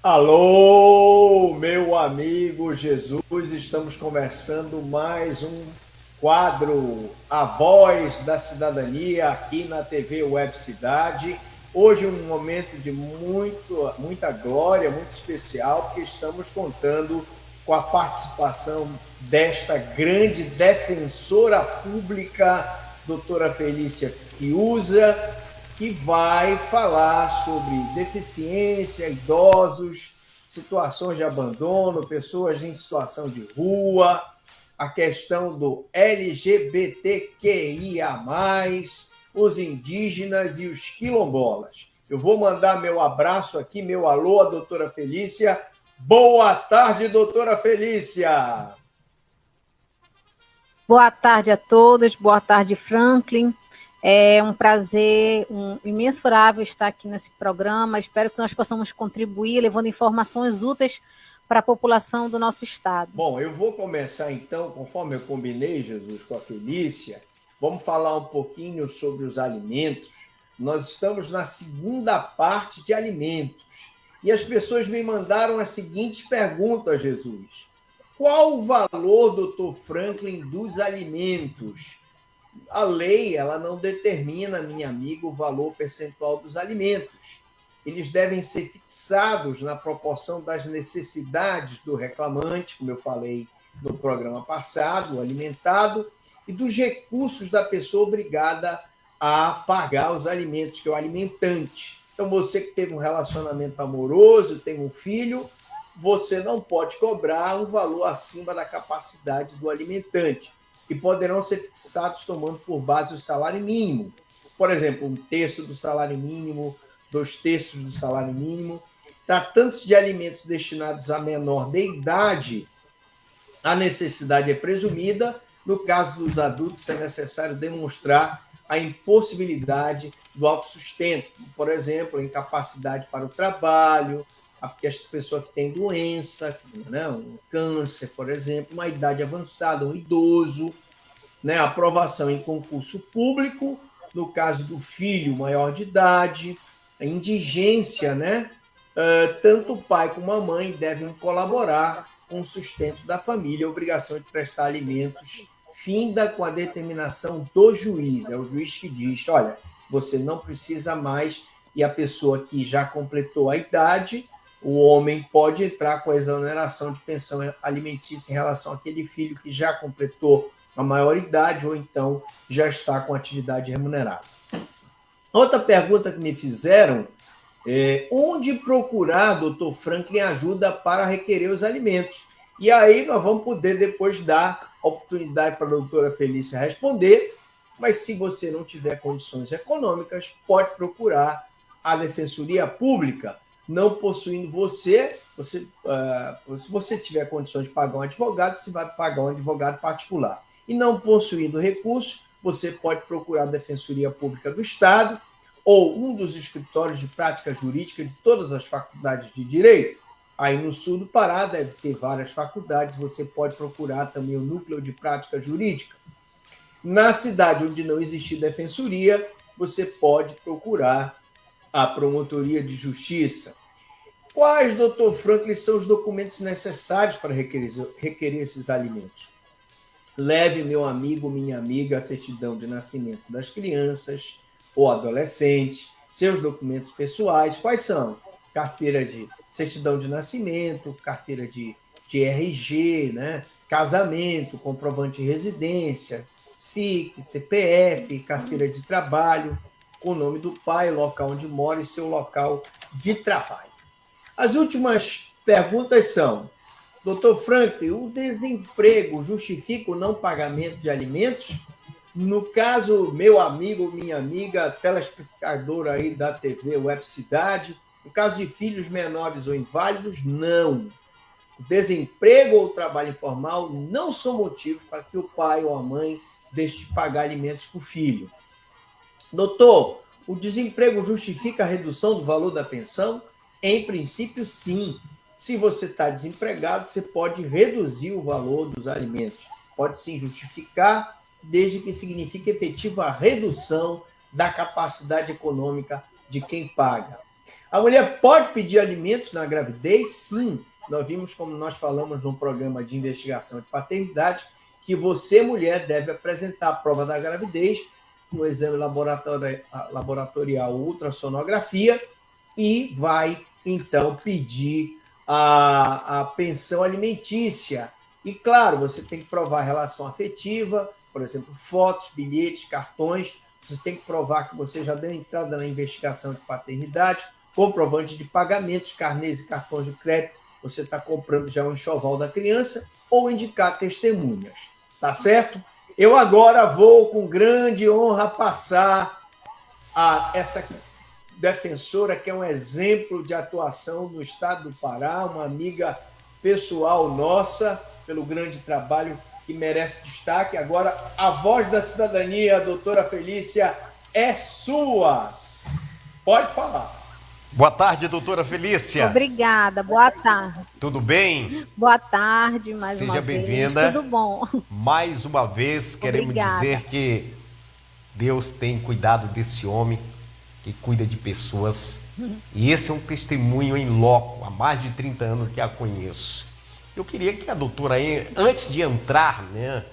Alô, meu amigo Jesus, estamos conversando mais um quadro A Voz da Cidadania aqui na TV Web Cidade. Hoje um momento de muita glória, muito especial, porque estamos contando com a participação desta grande defensora pública, doutora Felícia Fiuza, que vai falar sobre deficiência, idosos, situações de abandono, pessoas em situação de rua, a questão do LGBTQIA+, os indígenas e os quilombolas. Eu vou mandar meu abraço aqui, meu alô, a doutora Felícia. Boa tarde, doutora Felícia. Boa tarde a todos, boa tarde, Franklin. É um prazer, imensurável estar aqui nesse programa. Espero que nós possamos contribuir, levando informações úteis para a população do nosso estado. Bom, eu vou começar então, conforme eu combinei, Jesus, com a Felícia. Vamos falar um pouquinho sobre os alimentos. Nós estamos na segunda parte de alimentos. E as pessoas me mandaram as seguintes perguntas, Jesus. Qual o valor, doutor Franklin, dos alimentos? A lei, ela não determina, minha amiga, o valor percentual dos alimentos. Eles devem ser fixados na proporção das necessidades do reclamante, como eu falei no programa passado, o alimentado, e dos recursos da pessoa obrigada a pagar os alimentos, que é o alimentante. Então, você que teve um relacionamento amoroso, tem um filho, você não pode cobrar um valor acima da capacidade do alimentante, e poderão ser fixados tomando por base o salário mínimo. Por exemplo, 1/3 do salário mínimo, 2/3 do salário mínimo. Tratando-se de alimentos destinados a menor de idade, a necessidade é presumida. No caso dos adultos, é necessário demonstrar a impossibilidade do autossustento, por exemplo, a incapacidade para o trabalho, a pessoa que tem doença, né, um câncer, por exemplo, uma idade avançada, um idoso, né, aprovação em concurso público, no caso do filho maior de idade, a indigência, né? Tanto o pai como a mãe devem colaborar com o sustento da família, a obrigação de prestar alimentos finda com a determinação do juiz. É o juiz que diz, olha, você não precisa mais, e a pessoa que já completou a idade, o homem pode entrar com a exoneração de pensão alimentícia em relação àquele filho que já completou a maioridade ou então já está com atividade remunerada. Outra pergunta que me fizeram é onde procurar, doutor Franklin, ajuda para requerer os alimentos? E aí nós vamos poder depois dar oportunidade para a doutora Felícia responder, mas se você não tiver condições econômicas, pode procurar a Defensoria Pública. Não possuindo se você tiver condições de pagar um advogado, você vai pagar um advogado particular. E não possuindo recursos, você pode procurar a Defensoria Pública do Estado ou um dos escritórios de prática jurídica de todas as faculdades de direito. Aí no sul do Pará deve ter várias faculdades, você pode procurar também o núcleo de prática jurídica. Na cidade onde não existir defensoria, você pode procurar a promotoria de justiça. Quais, doutor Franklin, são os documentos necessários para requerer esses alimentos? Leve, meu amigo, minha amiga, a certidão de nascimento das crianças ou adolescentes, seus documentos pessoais. Quais são? Carteira de certidão de nascimento, carteira de RG, né? Casamento, comprovante de residência, SIC, CPF, carteira de trabalho, com o nome do pai, local onde mora e seu local de trabalho. As últimas perguntas são: doutor Franklin, o desemprego justifica o não pagamento de alimentos? No caso, meu amigo, minha amiga, telespectadora aí da TV Web Cidade, no caso de filhos menores ou inválidos, não. O desemprego ou o trabalho informal não são motivos para que o pai ou a mãe deixe de pagar alimentos para o filho. Doutor, o desemprego justifica a redução do valor da pensão? Em princípio, sim. Se você está desempregado, você pode reduzir o valor dos alimentos. Pode sim justificar, desde que signifique efetiva redução da capacidade econômica de quem paga. A mulher pode pedir alimentos na gravidez? Sim. Nós vimos, como nós falamos no programa de investigação de paternidade, que você, mulher, deve apresentar a prova da gravidez no exame laboratorial ultrassonografia e vai, então, pedir a pensão alimentícia. E, claro, você tem que provar a relação afetiva, por exemplo, fotos, bilhetes, cartões. Você tem que provar que você já deu entrada na investigação de paternidade, comprovante de pagamentos, carnês e cartões de crédito. Você está comprando já um enxoval da criança ou indicar testemunhas. Tá certo? Eu agora vou, com grande honra, passar a essa defensora, que é um exemplo de atuação no estado do Pará, uma amiga pessoal nossa, pelo grande trabalho que merece destaque. Agora, a voz da cidadania, a doutora Felícia, é sua. Pode falar. Boa tarde, doutora Felícia. Obrigada, boa tarde. Tudo bem? Boa tarde, mais Seja uma vez. bem-vinda. Tudo bom? Mais uma vez, queremos dizer que Deus tem cuidado desse homem que cuida de pessoas. E esse é um testemunho em loco, há mais de 30 anos que a conheço. Eu queria que a doutora, antes de entrar, né,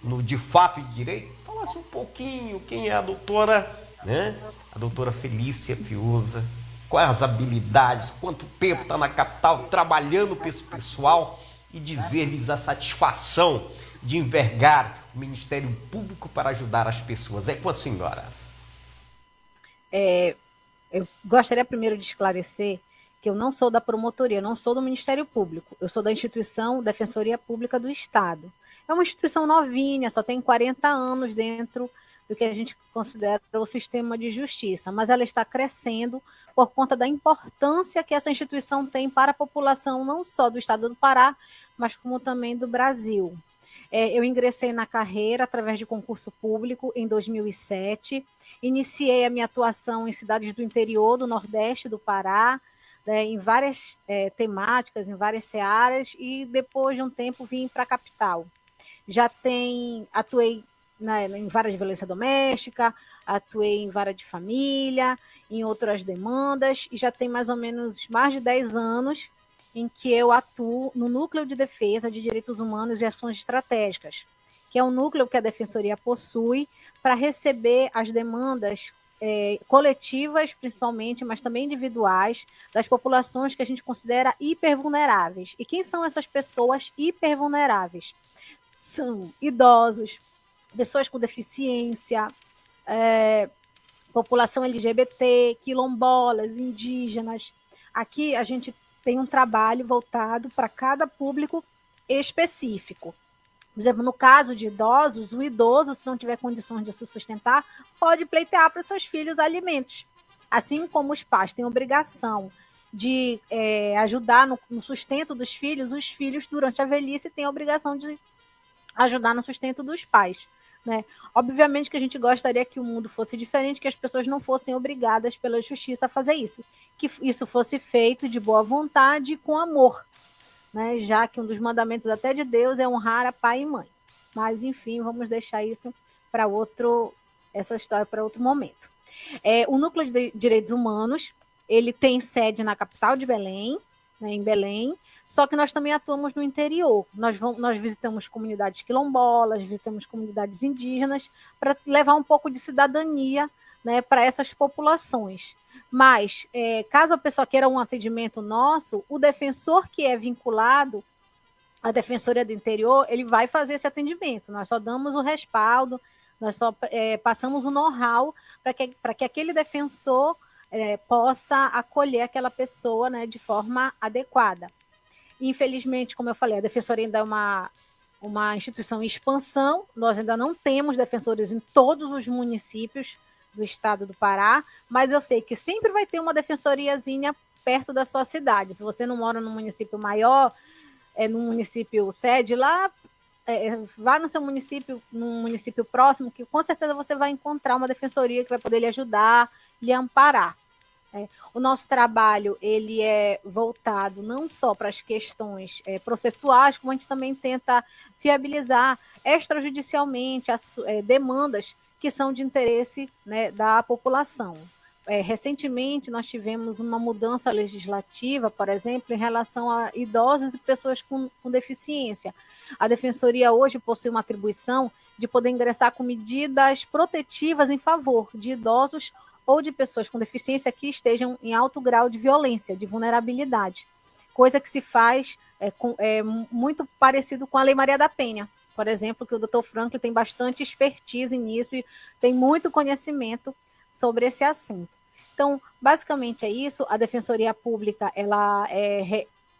no de fato e de direito, falasse um pouquinho quem é a doutora, né? A doutora Felícia Fiuza, quais as habilidades, quanto tempo está na capital trabalhando para esse pessoal e dizer-lhes a satisfação de envergar o Ministério Público para ajudar as pessoas. É com a senhora. Eu gostaria primeiro de esclarecer que eu não sou da promotoria, não sou do Ministério Público, eu sou da instituição Defensoria Pública do Estado. É uma instituição novinha, só tem 40 anos dentro do que a gente considera o sistema de justiça, mas ela está crescendo por conta da importância que essa instituição tem para a população, não só do estado do Pará, mas como também do Brasil. Eu ingressei na carreira através de concurso público em 2007, iniciei a minha atuação em cidades do interior, do Nordeste do Pará, em várias temáticas, em várias searas, e depois de um tempo vim para a capital. Atuei em vara de violência doméstica, atuei em vara de família, em outras demandas, e já tem mais ou menos mais de 10 anos em que eu atuo no Núcleo de Defesa de Direitos Humanos e Ações Estratégicas, que é um núcleo que a Defensoria possui para receber as demandas coletivas, principalmente, mas também individuais, das populações que a gente considera hipervulneráveis. E quem são essas pessoas hipervulneráveis? São idosos, pessoas com deficiência, população LGBT, quilombolas, indígenas. Aqui a gente tem um trabalho voltado para cada público específico. Por exemplo, no caso de idosos, o idoso, se não tiver condições de se sustentar, pode pleitear para os seus filhos alimentos. Assim como os pais têm obrigação de ajudar no sustento dos filhos, os filhos, durante a velhice, têm a obrigação de ajudar no sustento dos pais, né? Obviamente que a gente gostaria que o mundo fosse diferente, que as pessoas não fossem obrigadas pela justiça a fazer isso, que isso fosse feito de boa vontade e com amor, né? Já que um dos mandamentos até de Deus é honrar a pai e mãe. Mas, enfim, vamos deixar isso para essa história para outro momento. O Núcleo de Direitos Humanos, ele tem sede na capital de Belém, né, em Belém, só que nós também atuamos no interior. Nós visitamos comunidades quilombolas, visitamos comunidades indígenas, para levar um pouco de cidadania, né, para essas populações. Mas, caso a pessoa queira um atendimento nosso, o defensor que é vinculado à Defensoria do Interior, ele vai fazer esse atendimento. Nós só damos o respaldo, nós só passamos o know-how para que aquele defensor possa acolher aquela pessoa, né, de forma adequada. Infelizmente, como eu falei, a Defensoria ainda é uma instituição em expansão, nós ainda não temos defensores em todos os municípios do estado do Pará, mas eu sei que sempre vai ter uma defensoriazinha perto da sua cidade. Se você não mora num município maior, num município sede lá, vá no seu município, num município próximo, que com certeza você vai encontrar uma defensoria que vai poder lhe ajudar, lhe amparar. O nosso trabalho ele é voltado não só para as questões processuais, como a gente também tenta viabilizar extrajudicialmente as demandas que são de interesse, né, da população. recentemente nós tivemos uma mudança legislativa, por exemplo, em relação a idosos e pessoas com deficiência. A Defensoria hoje possui uma atribuição de poder ingressar com medidas protetivas em favor de idosos ou de pessoas com deficiência que estejam em alto grau de violência, de vulnerabilidade. Coisa que se faz muito parecido com a Lei Maria da Penha, por exemplo, que o Dr. Franklin tem bastante expertise nisso e tem muito conhecimento sobre esse assunto. Então, basicamente é isso. A Defensoria Pública ela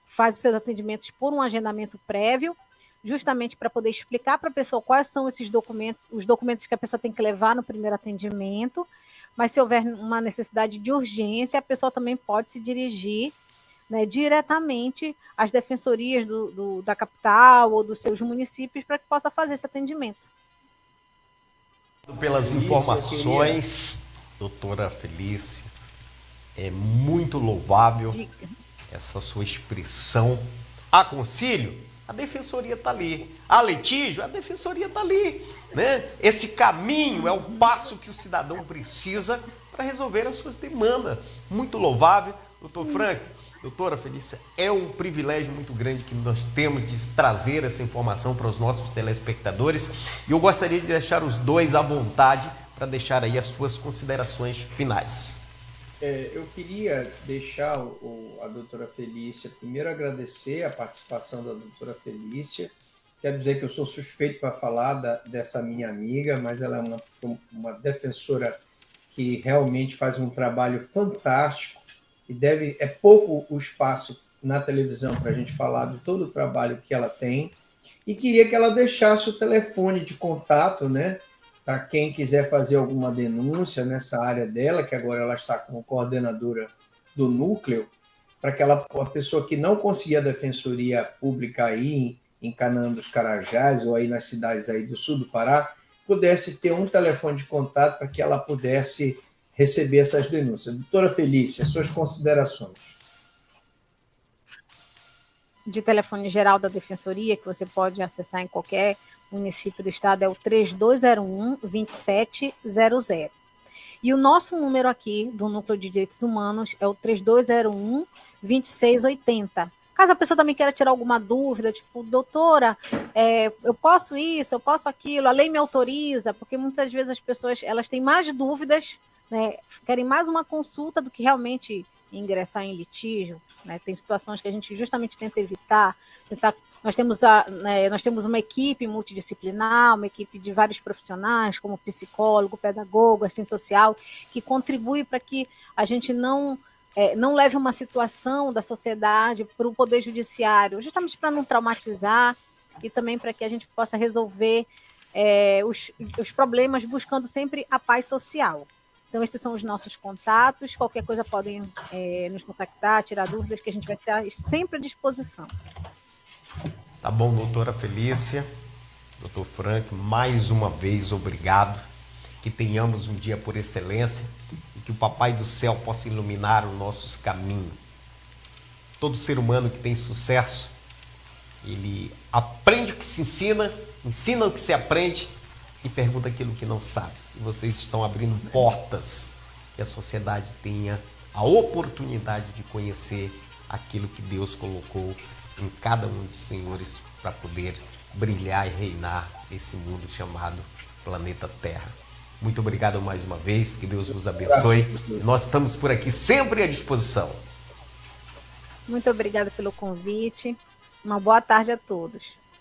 faz os seus atendimentos por um agendamento prévio, justamente para poder explicar para a pessoa quais são esses documentos, os documentos que a pessoa tem que levar no primeiro atendimento, mas se houver uma necessidade de urgência, a pessoa também pode se dirigir, né, diretamente às defensorias da capital ou dos seus municípios para que possa fazer esse atendimento. Pelas informações, doutora Felícia, é muito louvável essa sua expressão. Aconselho, a defensoria está ali. A litígio, a defensoria está ali. Né? Esse caminho é o passo que o cidadão precisa para resolver as suas demandas. Muito louvável, doutor Frank. Doutora Felícia, é um privilégio muito grande que nós temos de trazer essa informação para os nossos telespectadores e eu gostaria de deixar os dois à vontade para deixar aí as suas considerações finais. Eu queria deixar a doutora Felícia, primeiro agradecer a participação da doutora Felícia. Quero dizer que eu sou suspeito para falar dessa minha amiga, mas ela é uma defensora que realmente faz um trabalho fantástico. E é pouco o espaço na televisão para a gente falar de todo o trabalho que ela tem. E queria que ela deixasse o telefone de contato, né, para quem quiser fazer alguma denúncia nessa área dela, que agora ela está como coordenadora do núcleo, para que a pessoa que não conseguia a defensoria pública aí em Canaã dos Carajás ou aí nas cidades aí do sul do Pará, pudesse ter um telefone de contato para que ela pudesse receber essas denúncias. Doutora Felícia, suas considerações. De telefone geral da Defensoria, que você pode acessar em qualquer município do estado, é o 3201-2700. E o nosso número aqui do Núcleo de Direitos Humanos é o 3201-2680. Caso a pessoa também queira tirar alguma dúvida, tipo, doutora, eu posso isso, eu posso aquilo, a lei me autoriza, porque muitas vezes as pessoas elas têm mais dúvidas, né, querem mais uma consulta do que realmente ingressar em litígio, né? Tem situações que a gente justamente tenta evitar. Nós temos uma equipe multidisciplinar, uma equipe de vários profissionais, como psicólogo, pedagogo, assistente social, que contribui para que a gente não leve uma situação da sociedade para o Poder Judiciário, justamente para não traumatizar e também para que a gente possa resolver os problemas buscando sempre a paz social. Então, esses são os nossos contatos. Qualquer coisa podem nos contactar, tirar dúvidas, que a gente vai estar sempre à disposição. Tá bom, doutora Felícia, doutor Frank, mais uma vez, obrigado. Que tenhamos um dia por excelência e que o Papai do Céu possa iluminar os nossos caminhos. Todo ser humano que tem sucesso, ele aprende o que se ensina o que se aprende e pergunta aquilo que não sabe. E vocês estão abrindo portas que a sociedade tenha a oportunidade de conhecer aquilo que Deus colocou em cada um dos senhores para poder brilhar e reinar nesse mundo chamado planeta Terra. Muito obrigado mais uma vez, que Deus vos abençoe. Nós estamos por aqui sempre à disposição. Muito obrigada pelo convite. Uma boa tarde a todos.